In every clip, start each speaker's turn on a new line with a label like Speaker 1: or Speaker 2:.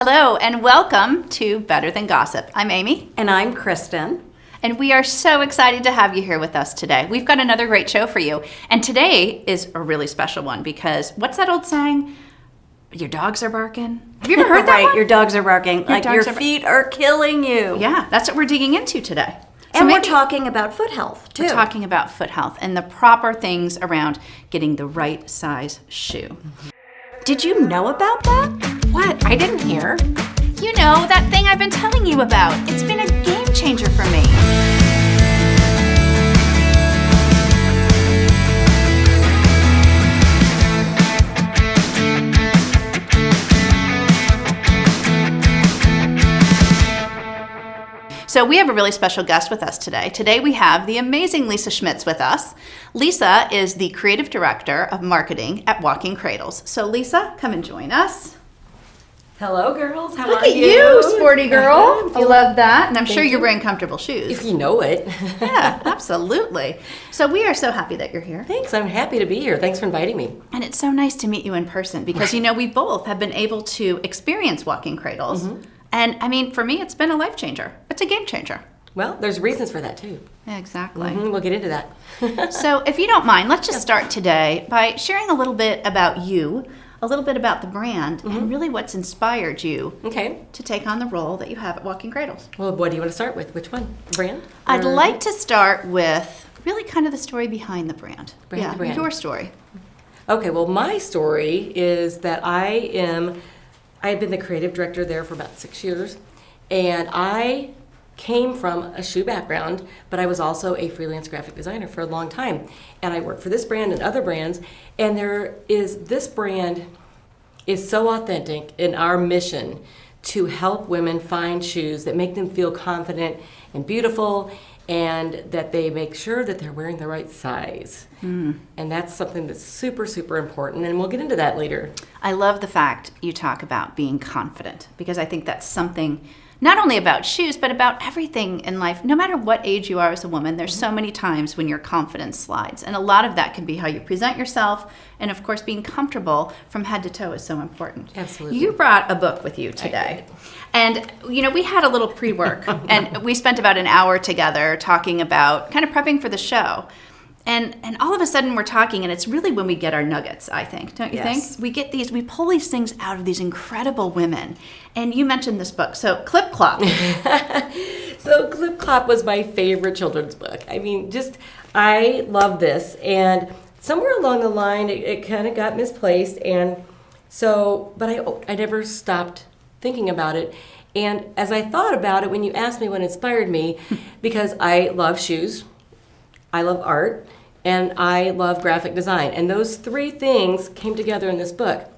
Speaker 1: Hello and welcome to Better Than Gossip. I'm Amy.
Speaker 2: And I'm Kristen.
Speaker 1: And we are so excited to have you here with us today. We've got another great show for you. And today is a really special one because what's that old saying? Your dogs are barking. Have you ever heard that
Speaker 2: Right,
Speaker 1: one?
Speaker 2: your dogs are barking. Your
Speaker 1: dogs
Speaker 2: feet are killing you.
Speaker 1: Yeah, that's what we're digging into today.
Speaker 2: And we're talking about foot health, too.
Speaker 1: We're talking about foot health and the proper things around getting the right size shoe.
Speaker 2: Did you know about that?
Speaker 3: What? I didn't hear.
Speaker 1: You know, that thing I've been telling you about. It's been a game changer for me. So we have a really special guest with us today. Today we have the amazing Lisa Schmidt with us. Lisa is the creative director of marketing at Walking Cradles. So Lisa, come and join us.
Speaker 3: Hello, girls. How
Speaker 1: Look
Speaker 3: are
Speaker 1: at you, sporty girl. I love that. And I'm sure you're wearing comfortable shoes.
Speaker 3: If you know it.
Speaker 1: Yeah, absolutely. So we are so happy that you're here.
Speaker 3: Thanks. I'm happy to be here. Thanks for inviting me.
Speaker 1: And it's so nice to meet you in person because, you know, we both have been able to experience Walking Cradles. Mm-hmm. And I mean, for me, it's been a life changer. It's a game changer.
Speaker 3: Well, there's reasons for that, too.
Speaker 1: Exactly.
Speaker 3: Mm-hmm. We'll get into that.
Speaker 1: So if you don't mind, let's just start today by sharing a little bit about you, a little bit about the brand, and really what's inspired you to take on the role that you have at Walking Cradles.
Speaker 3: Well, what do you want to start with? Which one? The brand?
Speaker 1: I'd like to start with really kind of the story behind the brand.
Speaker 3: The brand.
Speaker 1: Your story.
Speaker 3: Okay, well, my story is that I had been the creative director there for about 6 years, and I came from a shoe background, but I was also a freelance graphic designer for a long time. And I worked for this brand and other brands, and this brand is so authentic in our mission to help women find shoes that make them feel confident and beautiful, and that they make sure that they're wearing the right size. And that's something that's super, super important, and we'll get into that later.
Speaker 1: I love the fact you talk about being confident, because I think that's something not only about shoes, but about everything in life. No matter what age you are as a woman, there's so many times when your confidence slides. And a lot of that can be how you present yourself. And of course, being comfortable from head to toe is so important.
Speaker 3: Absolutely.
Speaker 1: You brought a book with you today. And, you know, we had a little pre-work and we spent about an hour together talking about kind of prepping for the show. And all of a sudden we're talking, and it's really when we get our nuggets, I think, don't you think? We pull these things out of these incredible women. And you mentioned this book, so Clip Clop.
Speaker 3: So Clip Clop was my favorite children's book. I mean, I love this. And somewhere along the line, it kind of got misplaced. And so, but I never stopped thinking about it. And as I thought about it, when you asked me what inspired me, because I love shoes, I love art, and I love graphic design. And those three things came together in this book.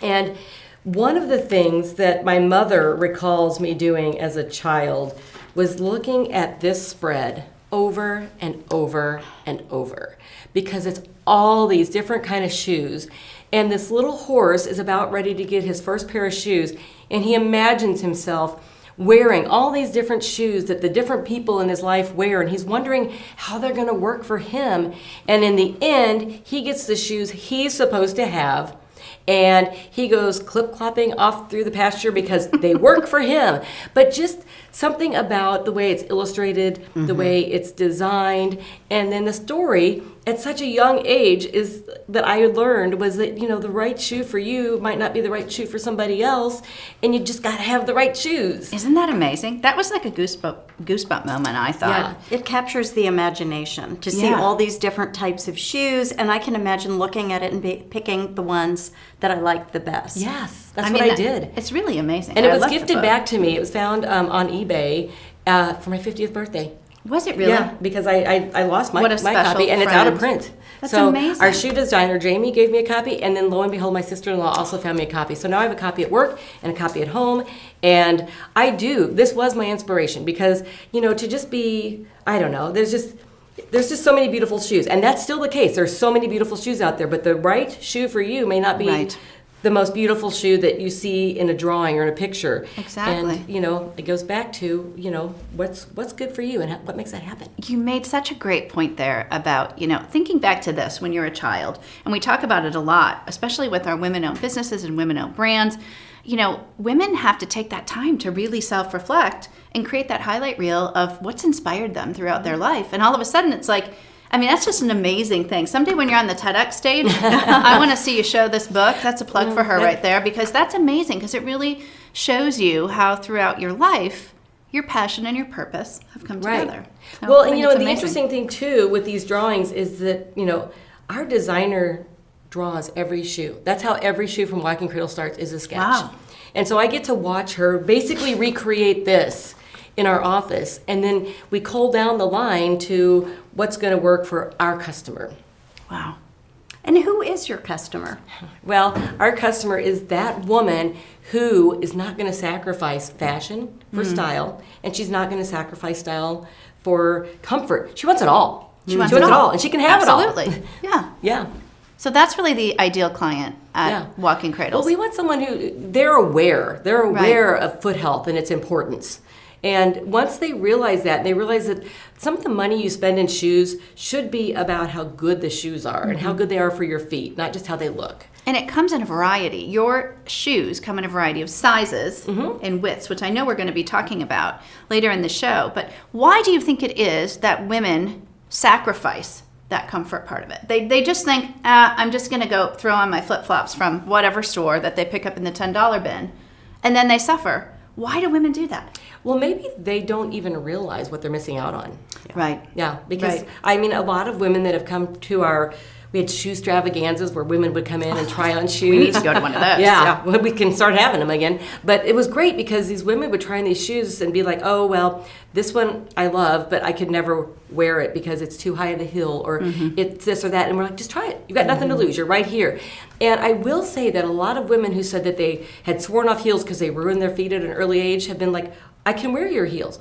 Speaker 3: And one of the things that my mother recalls me doing as a child was looking at this spread over and over and over, because it's all these different kind of shoes. And this little horse is about ready to get his first pair of shoes, and he imagines himself wearing all these different shoes that the different people in his life wear, and he's wondering how they're going to work for him. And in the end, he gets the shoes he's supposed to have, and he goes clip-clopping off through the pasture because they work for him. But just something about the way it's illustrated, the way it's designed, and then the story at such a young age is that I learned was that, you know, the right shoe for you might not be the right shoe for somebody else, and you just got to have the right shoes.
Speaker 1: Isn't that amazing? That was like a goosebump moment, I thought.
Speaker 2: Yeah, it captures the imagination to see all these different types of shoes, and I can imagine looking at it and picking the ones that I like the best.
Speaker 3: Yes, that's what I did.
Speaker 1: It's really amazing.
Speaker 3: And it was gifted back to me. It was found on eBay for my 50th birthday.
Speaker 1: Was it really?
Speaker 3: Yeah, because I lost my copy,
Speaker 1: friend.
Speaker 3: and it's out of print.
Speaker 1: That's
Speaker 3: so
Speaker 1: amazing.
Speaker 3: Our shoe designer, Jamie, gave me a copy, and then lo and behold, my sister-in-law also found me a copy. So now I have a copy at work and a copy at home, and this was my inspiration, because, you know, to just be, I don't know, there's just so many beautiful shoes, and that's still the case. There's so many beautiful shoes out there, but the right shoe for you may not be the most beautiful shoe that you see in a drawing or in a picture.
Speaker 1: Exactly.
Speaker 3: And, you know, it goes back to, you know, what's good for you and what makes that happen.
Speaker 1: You made such a great point there about, you know, thinking back to this when you're a child. And we talk about it a lot, especially with our women-owned businesses and women-owned brands. women have to take that time to really self-reflect and create that highlight reel of what's inspired them throughout their life. And all of a sudden it's like, that's just an amazing thing. Someday when you're on the TEDx stage, I want to see you show this book. That's a plug for her right there, because that's amazing, because it really shows you how throughout your life, your passion and your purpose have come together. So,
Speaker 3: well, and the interesting thing too with these drawings is that, our designer draws every shoe. That's how every shoe from Walking Cradle starts, is a sketch.
Speaker 1: Wow.
Speaker 3: And so I get to watch her basically recreate this in our office, and then we cull down the line to what's going to work for our customer.
Speaker 1: Wow.
Speaker 2: And who is your customer?
Speaker 3: Well, our customer is that woman who is not going to sacrifice fashion for style, and she's not going to sacrifice style for comfort. She wants it all.
Speaker 1: She wants it all.
Speaker 3: And she can have it all.
Speaker 1: Absolutely. Yeah.
Speaker 3: Yeah.
Speaker 1: So that's really the ideal client at Walking Cradles.
Speaker 3: Well, we want someone who, they're aware of foot health and its importance. And once they realize that, they realize that some of the money you spend in shoes should be about how good the shoes are and how good they are for your feet, not just how they look.
Speaker 1: And it comes in a variety. Your shoes come in a variety of sizes and widths, which I know we're going to be talking about later in the show. But why do you think it is that women sacrifice that comfort part of it? They just think, I'm just going to go throw on my flip-flops from whatever store that they pick up in the $10 bin, and then they suffer. Why do women do that?
Speaker 3: Well, maybe they don't even realize what they're missing out on.
Speaker 1: Right.
Speaker 3: Yeah, because, a lot of women that have come to we had shoe extravaganzas where women would come in and try on shoes.
Speaker 1: We need to go to one of those.
Speaker 3: Yeah, well, we can start having them again. But it was great because these women would try on these shoes and be like, oh, well, this one I love, but I could never wear it because it's too high of the heel, or it's this or that. And we're like, just try it. You've got nothing to lose. You're right here. And I will say that a lot of women who said that they had sworn off heels because they ruined their feet at an early age have been like, I can wear your heels.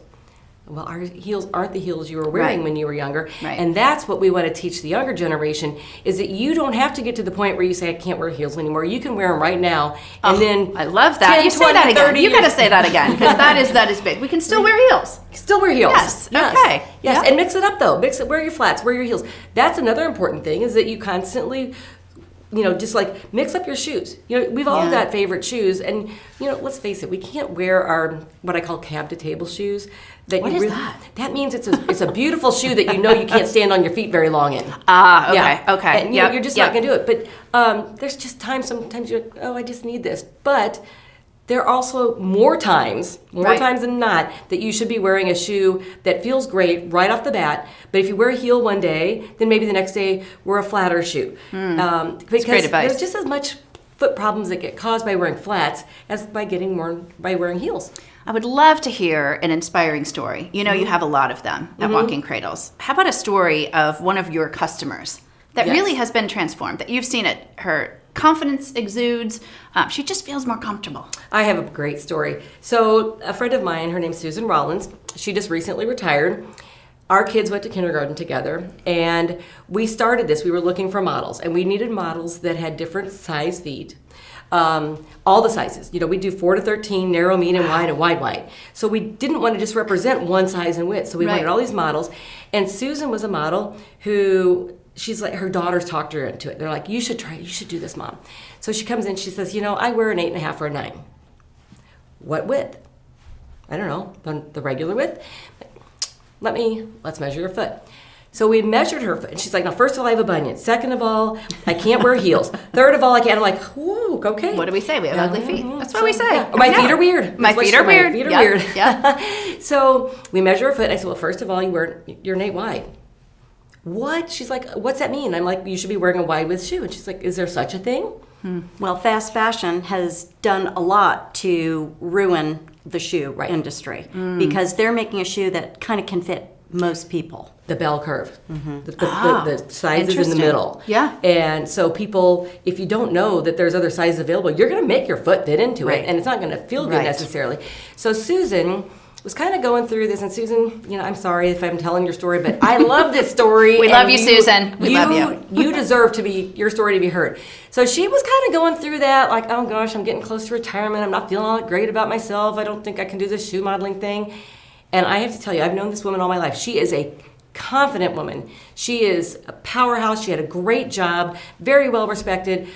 Speaker 3: Well, our heels aren't the heels you were wearing when you were younger.
Speaker 1: Right.
Speaker 3: And that's what we want to teach the younger generation, is that you don't have to get to the point where you say, I can't wear heels anymore. You can wear them right now. And then
Speaker 1: I love that.
Speaker 3: 10,
Speaker 1: You say
Speaker 3: 20,
Speaker 1: that again.
Speaker 3: 30
Speaker 1: You got to
Speaker 3: years-
Speaker 1: say that again, because that is big. We can still wear heels.
Speaker 3: Still wear heels.
Speaker 1: Yes. Okay.
Speaker 3: Yes.
Speaker 1: Yeah.
Speaker 3: And mix it up though. Wear your flats, wear your heels. That's another important thing, is that you constantly, just like mix up your shoes. We've all got favorite shoes, and let's face it, we can't wear our what I call cab to table shoes.
Speaker 1: What is that?
Speaker 3: That means it's a beautiful shoe that you can't stand on your feet very long in.
Speaker 1: Ah, okay,
Speaker 3: Yeah.
Speaker 1: okay.
Speaker 3: And you're just not going to do it. But there's just times, sometimes you're like, oh, I just need this. But there are also more times than not, that you should be wearing a shoe that feels great right off the bat. But if you wear a heel one day, then maybe the next day wear a flatter shoe. Because
Speaker 1: great advice.
Speaker 3: there's just as much foot problems that get caused by wearing flats as by wearing heels.
Speaker 1: I would love to hear an inspiring story. You have a lot of them at Walking Cradles. How about a story of one of your customers that really has been transformed, that you've seen it, her confidence exudes, she just feels more comfortable?
Speaker 3: I have a great story. So a friend of mine, her name's Susan Rollins, she just recently retired. Our kids went to kindergarten together, and we started this. We were looking for models, and we needed models that had different size feet. All the sizes. We do 4 to 13, narrow, medium, wide, and wide. So we didn't want to just represent one size and width. So we wanted all these models. And Susan was a model who, she's like, her daughters talked her into it. They're like, you should do this, Mom. So she comes in, she says, I wear an 8.5 or a 9. What width? I don't know, the regular width. Let's measure your foot. So we measured her foot, and she's like, now, first of all, I have a bunion. Second of all, I can't wear heels. Third of all, I can't. I'm like, whoa, okay.
Speaker 1: What do we say? We have ugly feet. That's what we say.
Speaker 3: Yeah. My feet are weird.
Speaker 1: My feet are weird. Yeah.
Speaker 3: So we measure her foot, and I said, well, first of all, you're an 8 wide. What? She's like, what's that mean? I'm like, you should be wearing a wide width shoe. And she's like, is there such a thing?
Speaker 2: Well, fast fashion has done a lot to ruin the shoe industry, because they're making a shoe that kind of can fit most people.
Speaker 3: The bell curve. The sizes in the middle.
Speaker 1: Yeah.
Speaker 3: And so people, if you don't know that there's other sizes available, you're going to make your foot fit into it, and it's not going to feel good necessarily. So Susan was kind of going through this, and Susan, I'm sorry if I'm telling your story, but I love this story.
Speaker 1: We love you, Susan. We love you.
Speaker 3: You deserve your story to be heard. So she was kind of going through that, like, oh gosh, I'm getting close to retirement. I'm not feeling all that great about myself. I don't think I can do this shoe modeling thing. And I have to tell you, I've known this woman all my life. She is a confident woman. She is a powerhouse. She had a great job, very well respected.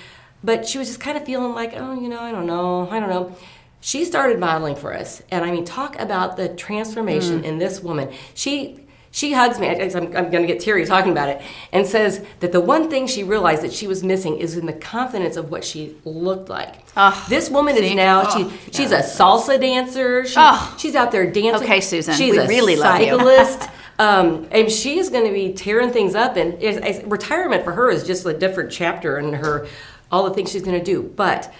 Speaker 3: but she was just kind of feeling like, oh, I don't know. She started modeling for us. And I mean, talk about the transformation in this woman. She hugs me, I'm going to get teary talking about it, and says that the one thing she realized that she was missing is in the confidence of what she looked like. This woman is now, she's a salsa dancer. She's out there dancing.
Speaker 1: Okay, Susan,
Speaker 3: she's
Speaker 1: we
Speaker 3: a
Speaker 1: really love you.
Speaker 3: cyclist. And she is going to be tearing things up. And retirement for her is just a different chapter in all the things she's going to do. But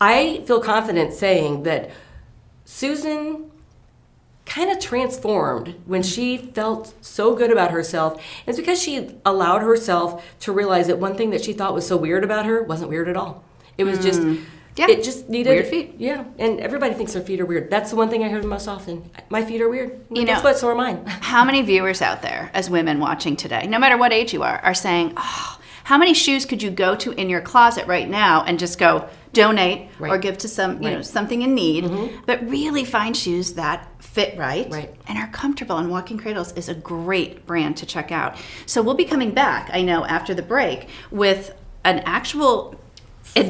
Speaker 3: I feel confident saying that Susan kind of transformed when she felt so good about herself. And it's because she allowed herself to realize that one thing that she thought was so weird about her wasn't weird at all. It was just, it just needed...
Speaker 1: Weird feet.
Speaker 3: Yeah, and everybody thinks their feet are weird. That's the one thing I hear the most often. My feet are weird. Guess what? So are mine.
Speaker 1: How many viewers out there, as women watching today, no matter what age you are saying, oh, how many shoes could you go to in your closet right now and just go donate or give to some, something in need, but really find shoes that fit right and are comfortable. And Walking Cradles is a great brand to check out. So we'll be coming back, I know, after the break with an actual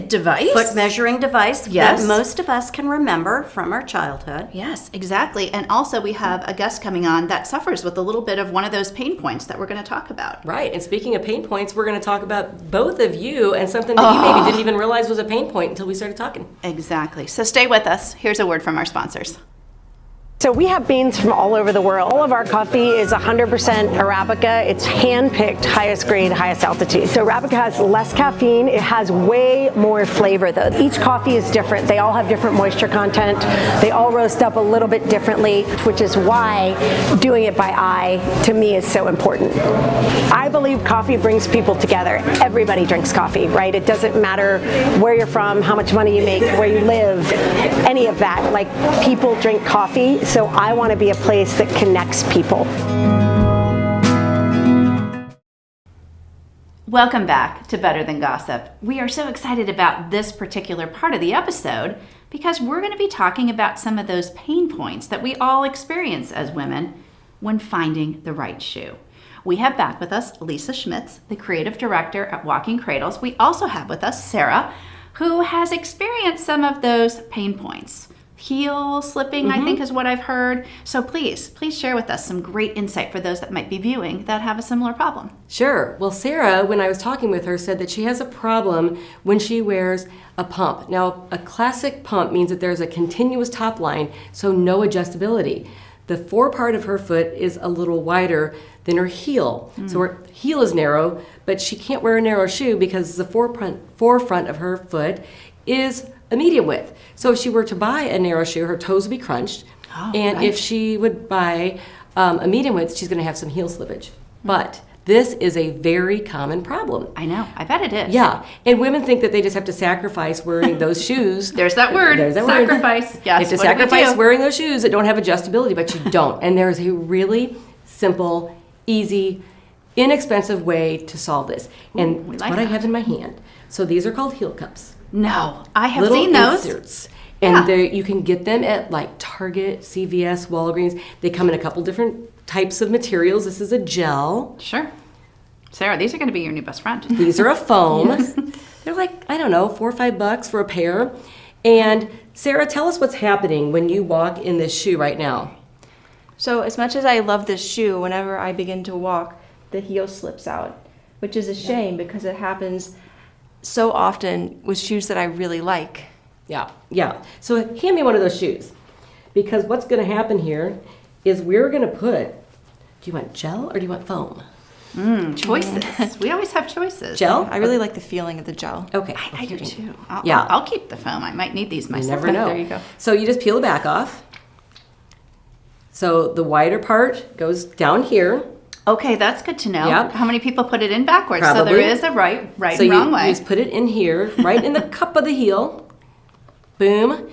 Speaker 1: device.
Speaker 2: Foot measuring device that most of us can remember from our childhood.
Speaker 1: Yes, exactly. And also we have a guest coming on that suffers with a little bit of one of those pain points that we're going to talk about.
Speaker 3: Right. And speaking of pain points, we're going to talk about both of you and something that you maybe didn't even realize was a pain point until we started talking.
Speaker 1: Exactly. So stay with us. Here's a word from our sponsors.
Speaker 4: So we have beans from all over the world. All of our coffee is 100% Arabica. It's hand-picked, highest grade, highest altitude. So Arabica has less caffeine. It has way more flavor though. Each coffee is different. They all have different moisture content. They all roast up a little bit differently, which is why doing it by eye to me is so important. I believe coffee brings people together. Everybody drinks coffee, right? It doesn't matter where you're from, how much money you make, where you live, any of that. Like, people drink coffee. So I want to be a place that connects people.
Speaker 1: Welcome back to Better Than Gossip. We are so excited about this particular part of the episode because we're going to be talking about some of those pain points that we all experience as women when finding the right shoe. We have back with us Lisa Schmidt, the creative director at Walking Cradles. We also have with us Sarah, who has experienced some of those pain points. Heel slipping, I think, is what I've heard. So please share with us some great insight for those that might be viewing that have a similar problem.
Speaker 3: Sure. Well, Sarah, when I was talking with her, said that she has a problem when she wears a pump. Now, a classic pump means that there's a continuous top line, so no adjustability. The forepart of her foot is a little wider than her heel. So her heel is narrow, but she can't wear a narrow shoe because the forefront of her foot is a medium width. So if she were to buy a narrow shoe, her toes would be crunched. If she would buy a medium width, she's going to have some heel slippage. But this is a very common problem.
Speaker 1: I know. I bet it is.
Speaker 3: Yeah. And women think that they just have to sacrifice wearing those shoes.
Speaker 1: There's that word.
Speaker 3: There's that
Speaker 1: sacrifice.
Speaker 3: word.
Speaker 1: Yes.
Speaker 3: You have to sacrifice wearing those shoes that don't have adjustability, but you don't. And there's a really simple, easy, inexpensive way to solve this. And it's what I have in my hand. So these are called heel cups.
Speaker 1: No, I have
Speaker 3: Little
Speaker 1: seen those.
Speaker 3: Inserts. And you can get them at like Target, CVS, Walgreens. They come in a couple different types of materials. This is a gel.
Speaker 1: Sure. Sarah, these are going to be your new best friend.
Speaker 3: These are a foam. They're like, I don't know, $4 or $5 for a pair. And Sarah, tell us what's happening when you walk in this shoe right now.
Speaker 5: So as much as I love this shoe, whenever I begin to walk, the heel slips out, which is a shame because it happens so often with shoes that I really like.
Speaker 3: Yeah. So hand me one of those shoes. Because what's going to happen here is we're going to put, do you want gel or do you want foam?
Speaker 1: Choices. We always have choices.
Speaker 3: Gel?
Speaker 5: I really like the feeling of the gel.
Speaker 3: Okay.
Speaker 1: I do too.
Speaker 3: Yeah.
Speaker 1: I'll keep the foam. I might need these
Speaker 3: You
Speaker 1: myself.
Speaker 3: never know.
Speaker 5: There you go.
Speaker 3: So you just peel the back off. So the wider part goes down here.
Speaker 1: Okay, that's good to know.
Speaker 3: Yep.
Speaker 1: How many people put it in backwards?
Speaker 3: Probably.
Speaker 1: So there is a right
Speaker 3: So
Speaker 1: and wrong way.
Speaker 3: you just put it in here, right in the cup of the heel. Boom.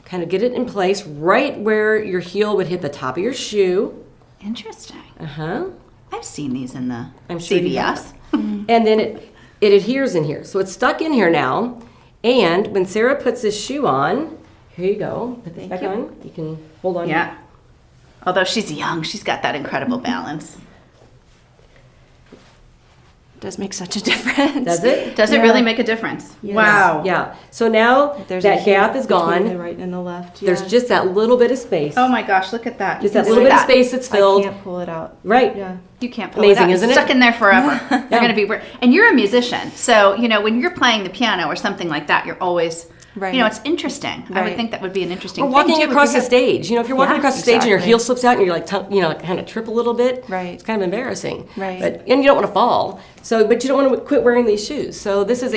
Speaker 3: Kind of get it in place right where your heel would hit the top of your shoe.
Speaker 1: Interesting.
Speaker 3: Uh-huh.
Speaker 1: I've seen these in the
Speaker 3: I'm sure you
Speaker 1: CVS.
Speaker 3: And then it adheres in here. So it's stuck in here now. And when Sarah puts this shoe on, here you go. Put this back on. You can hold on.
Speaker 1: Yeah. Although she's young, she's got that incredible balance.
Speaker 5: does make such a difference.
Speaker 3: Does it?
Speaker 1: Does it really make a difference?
Speaker 5: Yes.
Speaker 1: Wow.
Speaker 3: Yeah. So now
Speaker 5: There's
Speaker 3: that
Speaker 5: a
Speaker 3: gap is
Speaker 5: between
Speaker 3: gone.
Speaker 5: the right and the left.
Speaker 3: There's
Speaker 5: yeah.
Speaker 3: just that little bit of space.
Speaker 1: Oh my gosh, look at that.
Speaker 3: Just
Speaker 1: You
Speaker 3: that
Speaker 1: can
Speaker 3: little
Speaker 1: see
Speaker 3: bit of
Speaker 1: that.
Speaker 3: space that's filled.
Speaker 5: I can't pull it out.
Speaker 3: Right.
Speaker 5: Yeah.
Speaker 1: You can't pull
Speaker 3: Amazing,
Speaker 1: it out.
Speaker 3: isn't
Speaker 1: It's
Speaker 3: it?
Speaker 1: stuck in there forever. You're going to be, and you're a musician. So, when you're playing the piano or something like that, you're always,
Speaker 5: Right.
Speaker 1: it's interesting. I would
Speaker 5: Right.
Speaker 1: think that would be an interesting
Speaker 3: Or
Speaker 1: thing.
Speaker 3: walking
Speaker 1: too, if
Speaker 3: across
Speaker 1: you
Speaker 3: the stage. If you're walking
Speaker 1: Yeah,
Speaker 3: across the stage and your
Speaker 5: exactly.
Speaker 3: heel slips out and you're like, kind of trip a little bit.
Speaker 5: Right.
Speaker 3: It's kind of embarrassing.
Speaker 5: Right.
Speaker 3: And you don't want to fall. So, but you don't want to quit wearing these shoes. So this is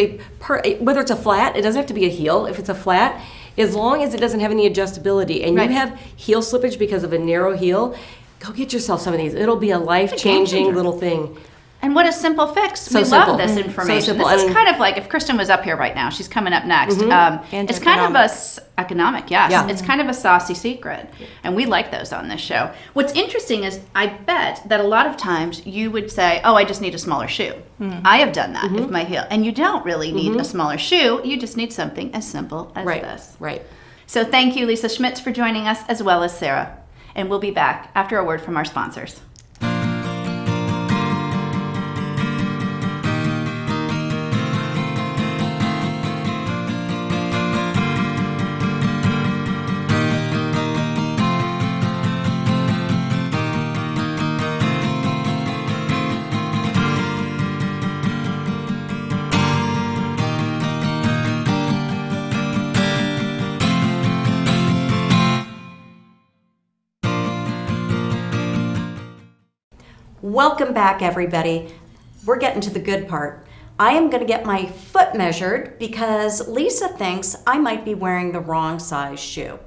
Speaker 3: whether it's a flat, it doesn't have to be a heel. If it's a flat, as long as it doesn't have any adjustability and
Speaker 1: Right.
Speaker 3: you have heel slippage because of a narrow heel, go get yourself some of these. It'll be a life-changing
Speaker 1: changer.
Speaker 3: little thing.
Speaker 1: And what a simple fix.
Speaker 3: So
Speaker 1: We
Speaker 3: simple.
Speaker 1: love this
Speaker 3: So
Speaker 1: information.
Speaker 3: simple.
Speaker 1: This is
Speaker 3: And-
Speaker 1: kind of like if Kristen was up here right now, she's coming up next.
Speaker 5: And
Speaker 1: It's kind of
Speaker 5: economic.
Speaker 1: economic, yes.
Speaker 3: Yeah.
Speaker 1: It's kind of a saucy secret. And we like those on this show. What's interesting is I bet that a lot of times you would say, oh, I just need a smaller shoe. I have done that with my heel. And you don't really need a smaller shoe. You just need something as simple as
Speaker 3: Right.
Speaker 1: this.
Speaker 3: Right.
Speaker 1: So thank you, Lisa Schmidt, for joining us, as well as Sarah. And we'll be back after a word from our sponsors.
Speaker 2: Welcome back, everybody. We're getting to the good part. I am going to get my foot measured because Lisa thinks I might be wearing the wrong size shoe.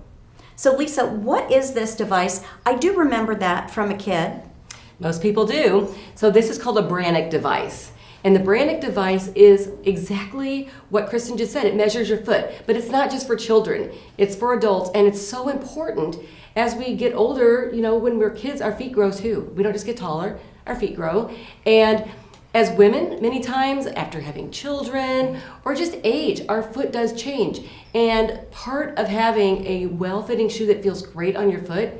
Speaker 2: So Lisa, what is this device? I do remember that from a kid.
Speaker 3: Most people do. So this is called a Brannick device. And the Brannick device is exactly what Kristen just said. It measures your foot. But it's not just for children. It's for adults. And it's so important as we get older, when we're kids, our feet grow too. We don't just get taller, our feet grow. And as women, many times after having children or just age, our foot does change. And part of having a well-fitting shoe that feels great on your foot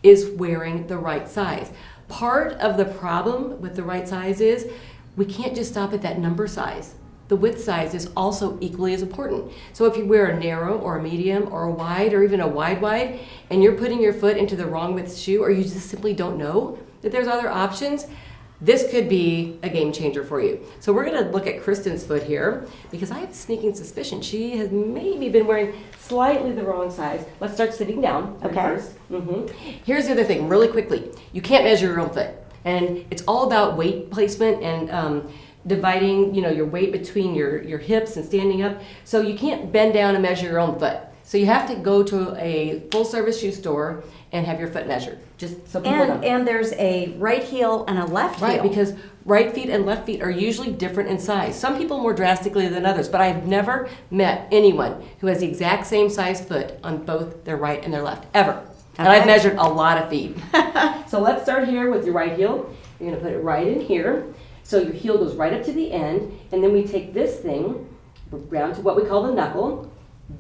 Speaker 3: is wearing the right size. Part of the problem with the right size is we can't just stop at that number size. The width size is also equally as important. So if you wear a narrow or a medium or a wide or even a wide, and you're putting your foot into the wrong width shoe, or you just simply don't know that there's other options, this could be a game changer for you. So we're gonna look at Kristen's foot here because I have a sneaking suspicion she has maybe been wearing slightly the wrong size. Let's start sitting down
Speaker 2: Okay.
Speaker 3: first. Here's the other thing, really quickly. You can't measure your own foot. And it's all about weight placement and dividing, your weight between your hips and standing up. So you can't bend down and measure your own foot. So you have to go to a full-service shoe store and have your foot measured. Just so people know.
Speaker 2: And there's a right heel and a left heel.
Speaker 3: Right, because right feet and left feet are usually different in size. Some people more drastically than others, but I've never met anyone who has the exact same size foot on both their right and their left, ever. And I've measured a lot of feet. So let's start here with your right heel. You're gonna put it right in here. So your heel goes right up to the end, and then we take this thing round to what we call the knuckle.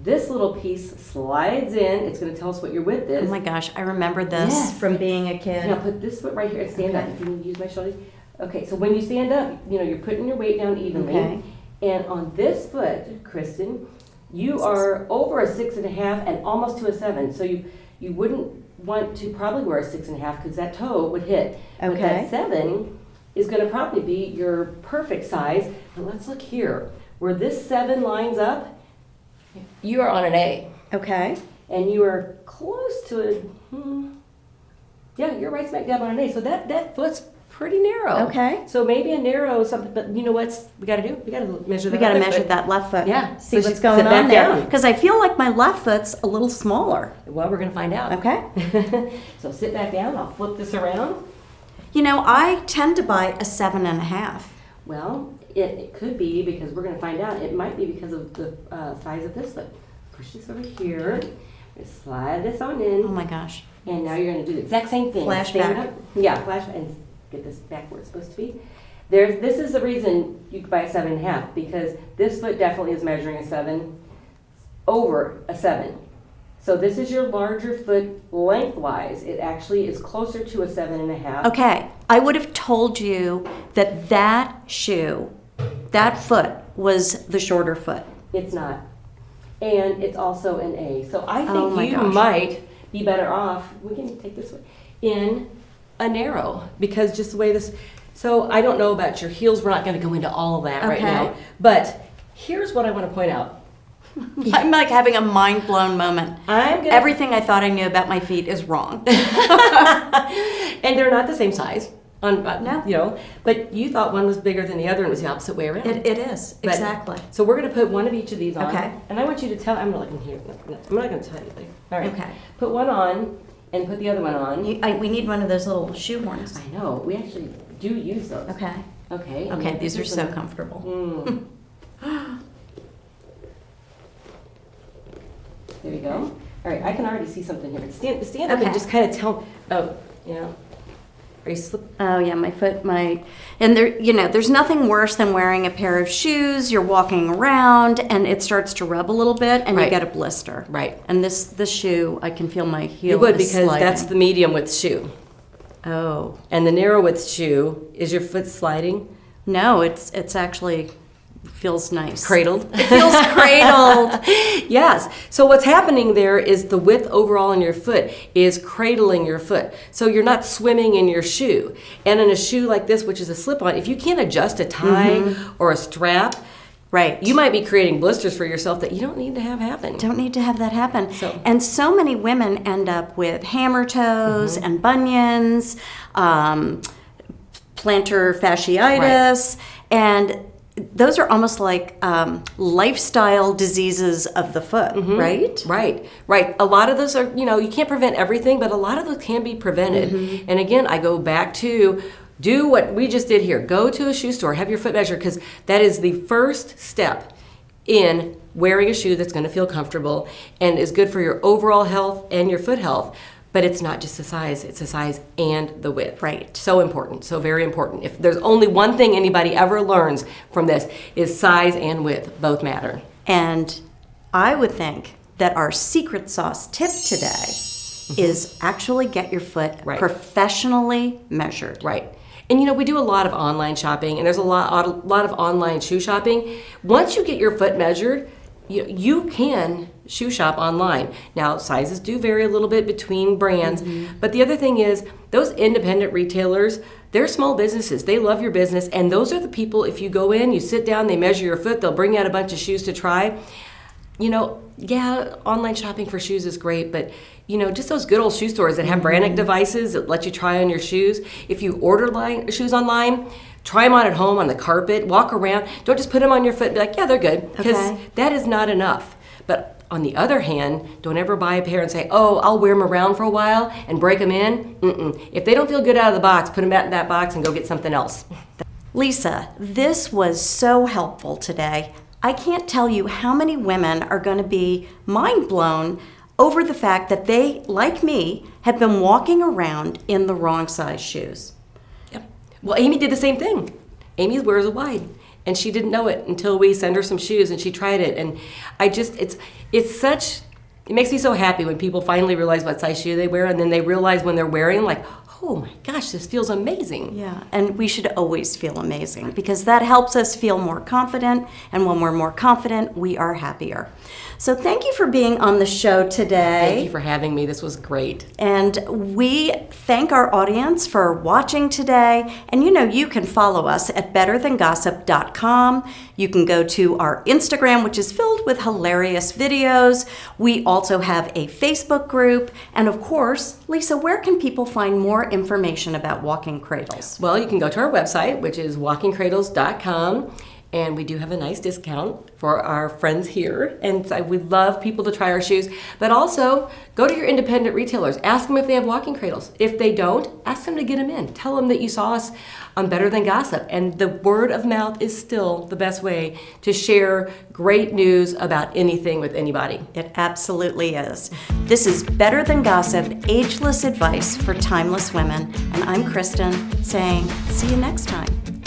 Speaker 3: This little piece slides in. It's gonna tell us what your width is.
Speaker 2: Oh my gosh, I remember this
Speaker 3: Yes.
Speaker 2: from being a kid.
Speaker 3: Now put this foot right here and stand up. If you can use my shoulder. Okay, so when you stand up, you're putting your weight down evenly.
Speaker 2: Okay.
Speaker 3: And on this foot, Kristen, you are over a 6.5 and almost to a 7. So you wouldn't want to probably wear a 6.5 because that toe would hit. But
Speaker 2: Okay.
Speaker 3: that 7 is going to probably be your perfect size. But let's look here. Where this 7 lines up, you are on an A.
Speaker 2: Okay.
Speaker 3: And you are close to it. Yeah, you're right smack dab on an A. So that foot's pretty narrow.
Speaker 2: Okay.
Speaker 3: So maybe a narrow something, but you know what we got to do? We got to measure
Speaker 2: We
Speaker 3: that.
Speaker 2: got to
Speaker 3: other
Speaker 2: measure
Speaker 3: foot.
Speaker 2: that left foot.
Speaker 3: Yeah.
Speaker 2: See
Speaker 3: So
Speaker 2: what's
Speaker 3: sit
Speaker 2: going
Speaker 3: back
Speaker 2: on there.
Speaker 3: down.
Speaker 2: Because I feel like my left foot's a little smaller.
Speaker 3: Well, we're going to find out.
Speaker 2: Okay.
Speaker 3: So sit back down. I'll flip this around.
Speaker 2: I tend to buy a 7.5.
Speaker 3: Well, it could be because we're going to find out. It might be because of the size of this foot. Push this over here. Just slide this on in.
Speaker 2: Oh my gosh.
Speaker 3: And now you're going to do the exact same thing.
Speaker 2: Flashback.
Speaker 3: Stand up. Yeah, flashback. And get this back where it's supposed to be. This is the reason you could buy a 7.5 because this foot definitely is measuring a 7 over a 7. So this is your larger foot lengthwise. It actually is closer to a 7.5.
Speaker 2: Okay, I would have told you that that shoe, that foot, was the shorter foot.
Speaker 3: It's not. And it's also an A. So I
Speaker 2: Oh
Speaker 3: think
Speaker 2: my
Speaker 3: you
Speaker 2: gosh.
Speaker 3: might be better off, we can take this way, in a narrow, because just the way this, so I don't know about your heels, we're not gonna go into all of that right
Speaker 2: Okay.
Speaker 3: now. But here's what I wanna point out.
Speaker 2: I'm like having a mind blown moment.
Speaker 3: I'm gonna,
Speaker 2: Everything I thought I knew about my feet is wrong.
Speaker 3: and they're not the same size, on,
Speaker 2: No.
Speaker 3: you know, but you thought one was bigger than the other and it was the opposite way around.
Speaker 2: It is,
Speaker 3: But-
Speaker 2: exactly.
Speaker 3: So we're gonna put one of each of these on.
Speaker 2: Okay.
Speaker 3: And I want you to tell, I'm not looking here, no, I'm not gonna tell you anything. All right.
Speaker 2: Okay.
Speaker 3: Put one on and put the other one on.
Speaker 2: We need one of those little shoe horns.
Speaker 3: I know, we actually do use those.
Speaker 2: Okay.
Speaker 3: Okay. and
Speaker 2: Okay,
Speaker 3: then
Speaker 2: these are
Speaker 3: this is
Speaker 2: so
Speaker 3: the-
Speaker 2: comfortable.
Speaker 3: There you go. All right, I can already see something here. Stand up and
Speaker 2: Okay.
Speaker 3: just kind of tell, oh, you know, are you slip?
Speaker 2: Oh yeah, my foot, and there, there's nothing worse than wearing a pair of shoes. You're walking around and it starts to rub a little bit, and you
Speaker 3: Right.
Speaker 2: get a blister.
Speaker 3: Right.
Speaker 2: And this shoe, I can feel my heel.
Speaker 3: You would,
Speaker 2: is
Speaker 3: because
Speaker 2: sliding.
Speaker 3: that's the medium width shoe.
Speaker 2: Oh
Speaker 3: And the narrow width shoe, is your foot sliding?
Speaker 2: no, it's actually feels nice.
Speaker 3: Cradled?
Speaker 2: It feels cradled.
Speaker 3: Yes. So what's happening there is the width overall in your foot is cradling your foot. So you're not swimming in your shoe. And in a shoe like this, which is a slip-on, if you can't adjust a tie or a strap,
Speaker 2: Right.
Speaker 3: you might be creating blisters for yourself that you don't need to have happen.
Speaker 2: Don't need to have that happen.
Speaker 3: So-
Speaker 2: And so many women end up with hammer toes and bunions, plantar fasciitis, and those are almost like lifestyle diseases of the foot, right?
Speaker 3: Right. A lot of those are, you can't prevent everything, but a lot of those can be prevented. And again, I go back to do what we just did here. Go to a shoe store, have your foot measured, because that is the first step in wearing a shoe that's going to feel comfortable and is good for your overall health and your foot health. But it's not just the size, it's the size and the width.
Speaker 2: Right.
Speaker 3: So important, so very important. If there's only one thing anybody ever learns from this, is size and width both matter.
Speaker 2: And I would think that our secret sauce tip today is actually get your foot
Speaker 3: Right.
Speaker 2: professionally measured.
Speaker 3: Right. And we do a lot of online shopping, and there's a lot of online shoe shopping. Once you get your foot measured, you can shoe shop online. Now, sizes do vary a little bit between brands, but the other thing is those independent retailers, they're small businesses. They love your business, and those are the people, if you go in, you sit down, they measure your foot, they'll bring out a bunch of shoes to try. Yeah, online shopping for shoes is great, but just those good old shoe stores that have branding devices that let you try on your shoes. If you order shoes online, try them on at home on the carpet, walk around. Don't just put them on your foot and be like, yeah, they're good, because
Speaker 2: Okay.
Speaker 3: that is not enough. But on the other hand, don't ever buy a pair and say, oh, I'll wear them around for a while and break them in. If they don't feel good out of the box, put them back in that box and go get something else.
Speaker 2: Lisa, this was so helpful today. I can't tell you how many women are going to be mind blown over the fact that they, like me, have been walking around in the wrong size shoes.
Speaker 3: Yep. Well, Amy did the same thing. Amy wears a wide, and she didn't know it until we sent her some shoes, and she tried it. And it makes me so happy when people finally realize what size shoe they wear, and then they realize when they're wearing, like, oh my gosh, this feels amazing.
Speaker 2: Yeah, and we should always feel amazing because that helps us feel more confident, and when we're more confident, we are happier. So thank you for being on the show today.
Speaker 3: Thank you for having me. This was great.
Speaker 2: And we thank our audience for watching today. And you can follow us at betterthangossip.com. You can go to our Instagram, which is filled with hilarious videos. We also have a Facebook group. And of course, Lisa, where can people find more information about walking cradles?
Speaker 3: Well, you can go to our website, which is walkingcradles.com. And we do have a nice discount for our friends here. And so we'd love people to try our shoes. But also, go to your independent retailers. Ask them if they have walking cradles. If they don't, ask them to get them in. Tell them that you saw us on Better Than Gossip. And the word of mouth is still the best way to share great news about anything with anybody.
Speaker 2: It absolutely is. This is Better Than Gossip, ageless advice for timeless women. And I'm Kristen saying, see you next time.